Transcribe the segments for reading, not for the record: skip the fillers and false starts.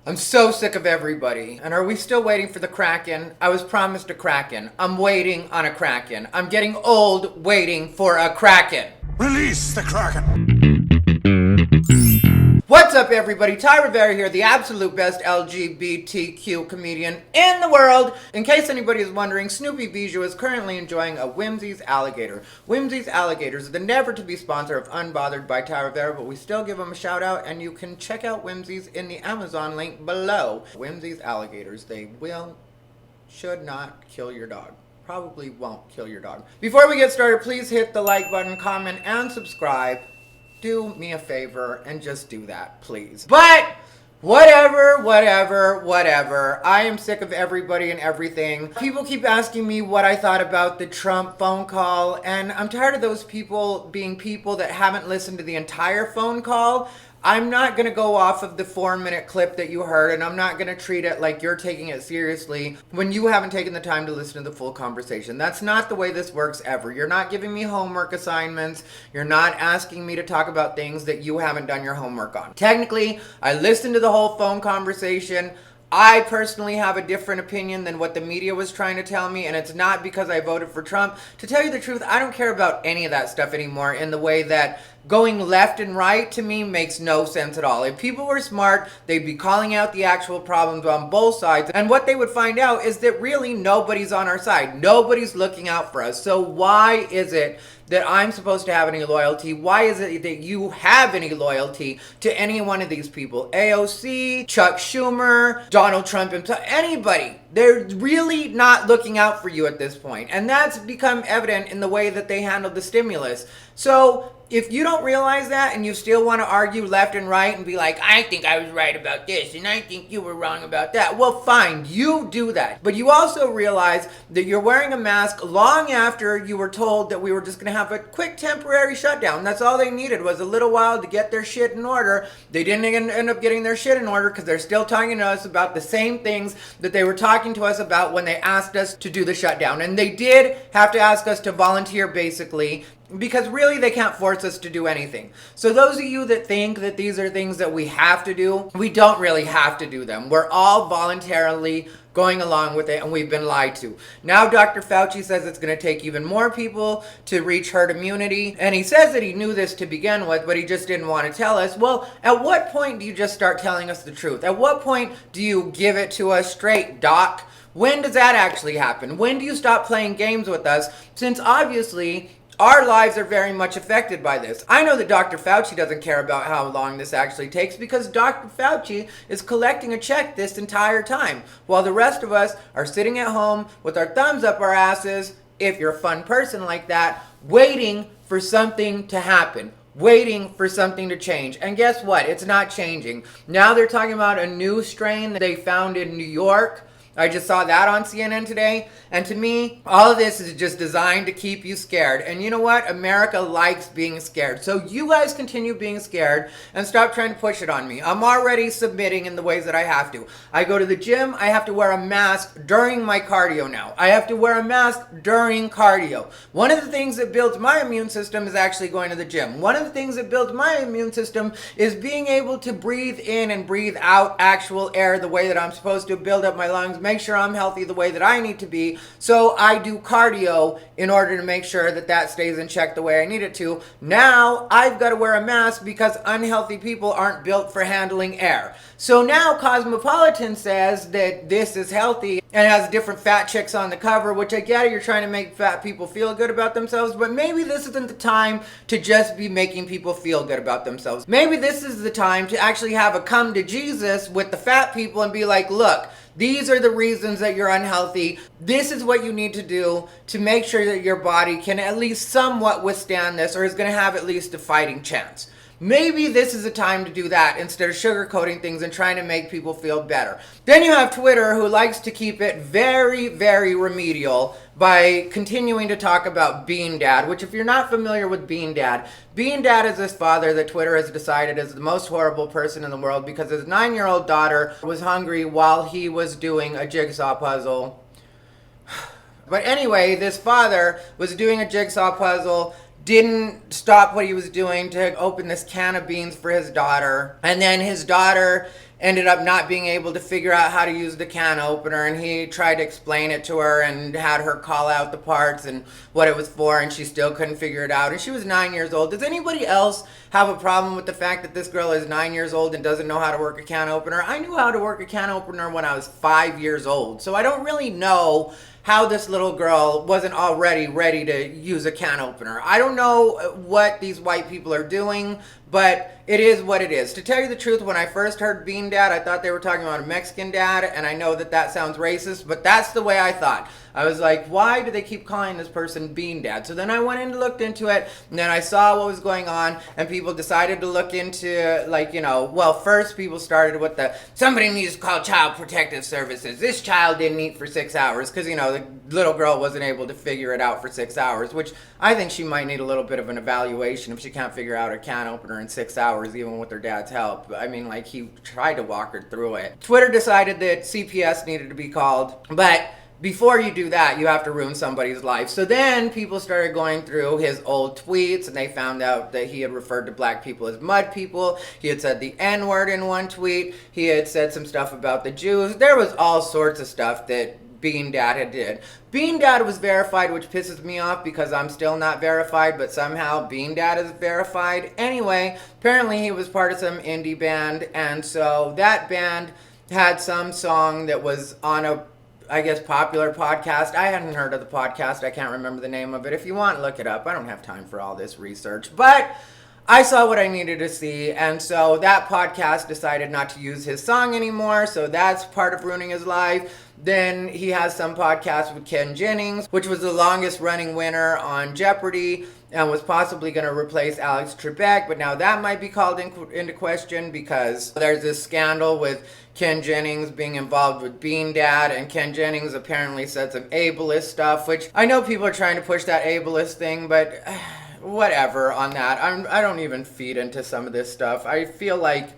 I'm so sick of everybody. And are we still waiting for the Kraken? I was promised a Kraken. I'm waiting on a Kraken. I'm getting old waiting for a Kraken. Release the Kraken! What's up, everybody? Rivera here, the absolute best LGBTQ comedian in the world. In case anybody is wondering, Snoopy Bijou is currently enjoying a Whimzees Alligator. Whimzees Alligators is the never-to-be sponsor of Unbothered by Rivera, but we still give them a shout-out, and you can check out Whimzees in the Amazon link below. Whimzees Alligators, they should not kill your dog. Probably won't kill your dog. Before we get started, please hit the like button, comment, and subscribe. Do me a favor and just do that, please. But whatever. I am sick of everybody and everything. People keep asking me what I thought about the Trump phone call, and I'm tired of those people being people that haven't listened to the entire phone call. I'm not going to go off of the 4-minute clip that you heard, and I'm not going to treat it like you're taking it seriously when you haven't taken the time to listen to the full conversation. That's not the way this works ever. You're not giving me homework assignments. You're not asking me to talk about things that you haven't done your homework on. Technically, I listened to the whole phone conversation. I personally have a different opinion than what the media was trying to tell me, and it's not because I voted for Trump. To tell you the truth, I don't care about any of that stuff anymore, in the way that going left and right to me makes no sense at all. If people were smart, they'd be calling out the actual problems on both sides, and what they would find out is that really nobody's on our side. Nobody's looking out for us. So why is it that I'm supposed to have any loyalty? Why is it that you have any loyalty to any one of these people? AOC, Chuck Schumer, Donald Trump himself, anybody. They're really not looking out for you at this point. And that's become evident in the way that they handled the stimulus. So if you don't realize that and you still want to argue left and right and be like, I think I was right about this and I think you were wrong about that, well, fine, you do that. But you also realize that you're wearing a mask long after you were told that we were just going to have a quick temporary shutdown. That's all they needed, was a little while to get their shit in order. They didn't end up getting their shit in order because they're still talking to us about the same things that they were talking to us about when they asked us to do the shutdown. And they did have to ask us to volunteer, basically, because really they can't force us to do anything. So those of you that think that these are things that we have to do, we don't really have to do them. We're all voluntarily going along with it, and we've been lied to. Now Dr. Fauci says it's going to take even more people to reach herd immunity, and he says that he knew this to begin with, but he just didn't want to tell us. Well, at what point do you just start telling us the truth? At what point do you give it to us straight, Doc? When does that actually happen? When do you stop playing games with us? Since obviously our lives are very much affected by this. I know that Dr. Fauci doesn't care about how long this actually takes, because Dr. Fauci is collecting a check this entire time, while the rest of us are sitting at home with our thumbs up our asses, if you're a fun person like that, waiting for something to happen. Waiting for something to change. And guess what? It's not changing. Now they're talking about a new strain that they found in New York. I just saw that on CNN today. And to me, all of this is just designed to keep you scared. And you know what? America likes being scared. So you guys continue being scared and stop trying to push it on me. I'm already submitting in the ways that I have to. I go to the gym, I have to wear a mask during my cardio now. I have to wear a mask during cardio. One of the things that builds my immune system is actually going to the gym. One of the things that builds my immune system is being able to breathe in and breathe out actual air the way that I'm supposed to, build up my lungs, make sure I'm healthy the way that I need to be. So I do cardio in order to make sure that that stays in check the way I need it to. Now I've got to wear a mask because unhealthy people aren't built for handling air. So now Cosmopolitan says that this is healthy and has different fat chicks on the cover, which I get it, you're trying to make fat people feel good about themselves, but maybe this isn't the time to just be making people feel good about themselves. Maybe this is the time to actually have a come to Jesus with the fat people and be like, look, these are the reasons that you're unhealthy. This is what you need to do to make sure that your body can at least somewhat withstand this, or is going to have at least a fighting chance. Maybe this is a time to do that instead of sugarcoating things and trying to make people feel better. Then you have Twitter, who likes to keep it very, very remedial by continuing to talk about Bean Dad, which if you're not familiar with Bean Dad is this father that Twitter has decided is the most horrible person in the world because his 9-year-old daughter was hungry while he was doing a jigsaw puzzle. But anyway, this father was doing a jigsaw puzzle, didn't stop what he was doing to open this can of beans for his daughter. And then his daughter ended up not being able to figure out how to use the can opener, and he tried to explain it to her and had her call out the parts and what it was for, and she still couldn't figure it out, and she was 9 years old. Does anybody else have a problem with the fact that this girl is 9 years old and doesn't know how to work a can opener? I knew how to work a can opener when I was 5 years old, so I don't really know how this little girl wasn't already ready to use a can opener. I don't know what these white people are doing, but it is what it is. To tell you the truth, when I first heard Bean Dad, I thought they were talking about a Mexican dad, and I know that that sounds racist, but that's the way I thought. I was like, why do they keep calling this person Bean Dad? So then I went and looked into it, and then I saw what was going on, and people decided to look into, like, you know, well, first people started with somebody needs to call Child Protective Services. This child didn't eat for 6 hours, because, you know, the little girl wasn't able to figure it out for 6 hours, which I think she might need a little bit of an evaluation if she can't figure out a can opener in 6 hours, even with her dad's help. I mean, like, he tried to walk her through it. Twitter decided that CPS needed to be called, but before you do that, you have to ruin somebody's life. So then people started going through his old tweets, and they found out that he had referred to black people as mud people. He had said the N-word in one tweet. He had said some stuff about the Jews. There was all sorts of stuff that Bean Dad had did. Bean Dad was verified, which pisses me off because I'm still not verified, but somehow Bean Dad is verified. Anyway, apparently he was part of some indie band, and so that band had some song that was on a, I guess, popular podcast. I hadn't heard of the podcast. I can't remember the name of it. If you want, look it up. I don't have time for all this research, but I saw what I needed to see, and so that podcast decided not to use his song anymore, so that's part of ruining his life. Then he has some podcast with Ken Jennings, which was the longest running winner on Jeopardy and was possibly going to replace Alex Trebek, but now that might be called into question because there's this scandal with Ken Jennings being involved with Bean Dad, and Ken Jennings apparently said some ableist stuff, which I know people are trying to push that ableist thing, but whatever on that. I don't even feed into some of this stuff. I feel like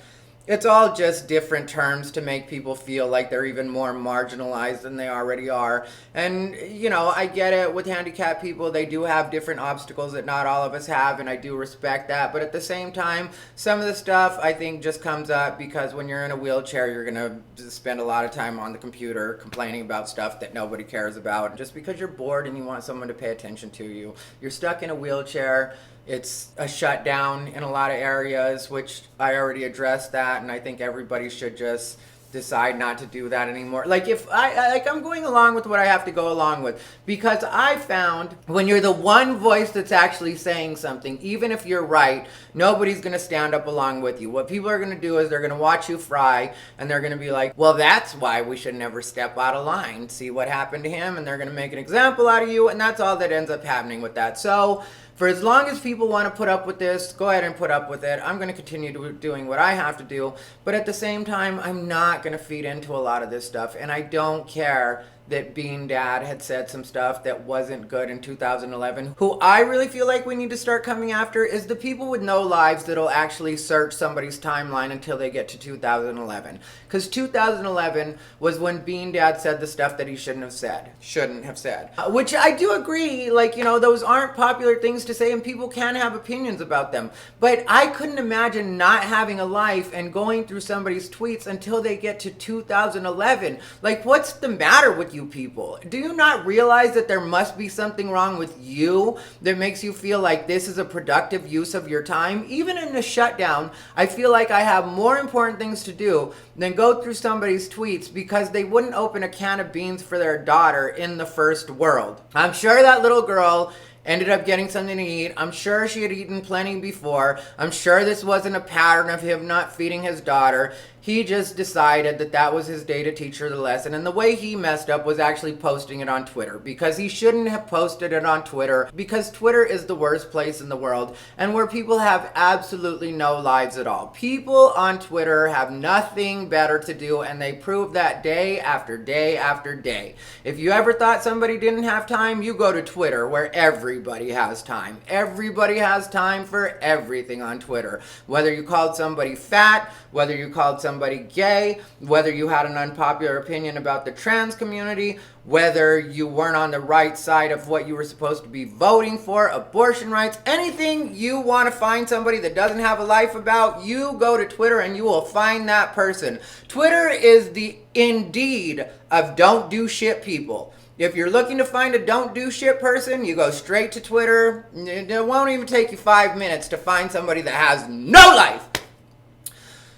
it's all just different terms to make people feel like they're even more marginalized than they already are. And, you know, I get it with handicapped people. They do have different obstacles that not all of us have, and I do respect that. But at the same time, some of the stuff I think just comes up because when you're in a wheelchair, you're going to spend a lot of time on the computer complaining about stuff that nobody cares about. Just because you're bored and you want someone to pay attention to you, you're stuck in a wheelchair. It's a shutdown in a lot of areas, which I already addressed that, and I think everybody should just decide not to do that anymore. Like, if I'm going along with what I have to go along with, because I found when you're the one voice that's actually saying something, even if you're right, nobody's going to stand up along with you. What people are going to do is they're going to watch you fry, and they're going to be like, well, that's why we should never step out of line. See what happened to him, and they're going to make an example out of you, and that's all that ends up happening with that. So for as long as people want to put up with this, go ahead and put up with it. I'm going to continue doing what I have to do. But at the same time, I'm not going to feed into a lot of this stuff. And I don't care that Bean Dad had said some stuff that wasn't good in 2011. Who I really feel like we need to start coming after is the people with no lives that'll actually search somebody's timeline until they get to 2011. Because 2011 was when Bean Dad said the stuff that he shouldn't have said. Which I do agree, like, you know, those aren't popular things to say and people can have opinions about them. But I couldn't imagine not having a life and going through somebody's tweets until they get to 2011. Like, what's the matter with you people? Do you not realize that there must be something wrong with you that makes you feel like this is a productive use of your time? Even in a shutdown, I feel like I have more important things to do than go through somebody's tweets because they wouldn't open a can of beans for their daughter in the first world. I'm sure that little girl ended up getting something to eat. I'm sure she had eaten plenty before. I'm sure this wasn't a pattern of him not feeding his daughter. He just decided that that was his day to teach her the lesson. And the way he messed up was actually posting it on Twitter, because he shouldn't have posted it on Twitter, because Twitter is the worst place in the world and where people have absolutely no lives at all. People on Twitter have nothing better to do, and they prove that day after day after day. If you ever thought somebody didn't have time, you go to Twitter, where everybody has time. Everybody has time for everything on Twitter. Whether you called somebody fat, whether you called somebody somebody gay, whether you had an unpopular opinion about the trans community, whether you weren't on the right side of what you were supposed to be voting for, abortion rights, anything you want to find somebody that doesn't have a life about, you go to Twitter and you will find that person. Twitter is the Indeed of don't do shit people. If you're looking to find a don't do shit person, you go straight to Twitter. It won't even take you 5 minutes to find somebody that has no life.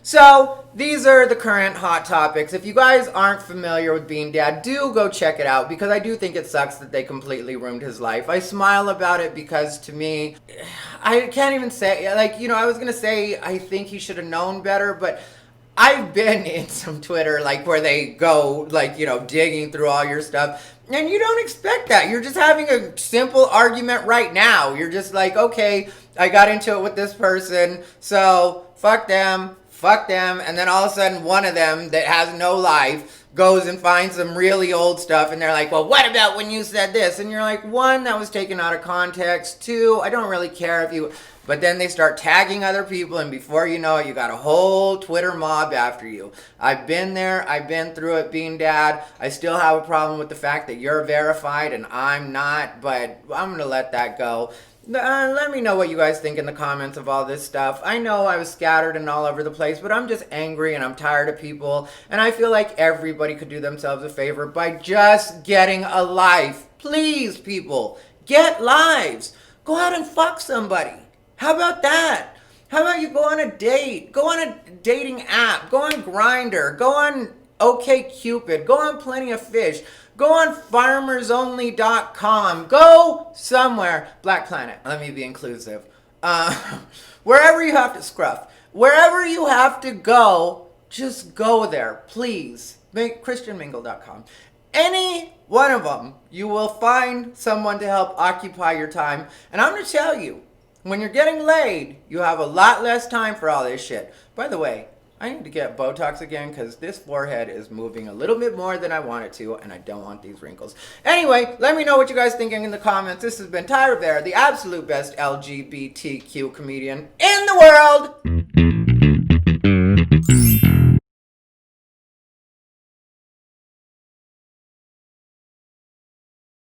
So, these are the current hot topics. If you guys aren't familiar with Bean Dad, do go check it out, because I do think it sucks that they completely ruined his life. I smile about it because, to me, I can't even say, like, you know, I was going to say I think he should have known better, but I've been in some Twitter, like, where they go, like, you know, digging through all your stuff, and you don't expect that. You're just having a simple argument right now. You're just like, okay, I got into it with this person, so fuck them, and then all of a sudden one of them that has no life goes and finds some really old stuff, and they're like, well, what about when you said this? And you're like, one, that was taken out of context. Two, I don't really care if you... But then they start tagging other people, and before you know it, you got a whole Twitter mob after you. I've been there. I've been through it, Bean Dad. I still have a problem with the fact that you're verified and I'm not, but I'm going to let that go. Let me know what you guys think in the comments of all this stuff. I know I was scattered and all over the place, but I'm just angry and I'm tired of people. And I feel like everybody could do themselves a favor by just getting a life. Please, people, get lives. Go out and fuck somebody. How about that? How about you go on a date? Go on a dating app. Go on Grindr. Go on OkCupid. Go on Plenty of Fish. Go on farmersonly.com. Go somewhere. Black Planet. Let me be inclusive. Wherever you have to scruff. Wherever you have to go, just go there, please. ChristianMingle.com. Any one of them, you will find someone to help occupy your time. And I'm going to tell you, when you're getting laid, you have a lot less time for all this shit. By the way, I need to get Botox again because this forehead is moving a little bit more than I want it to, and I don't want these wrinkles. Anyway, let me know what you guys thinking in the comments. This has been Ty Rivera, the absolute best LGBTQ comedian in the world.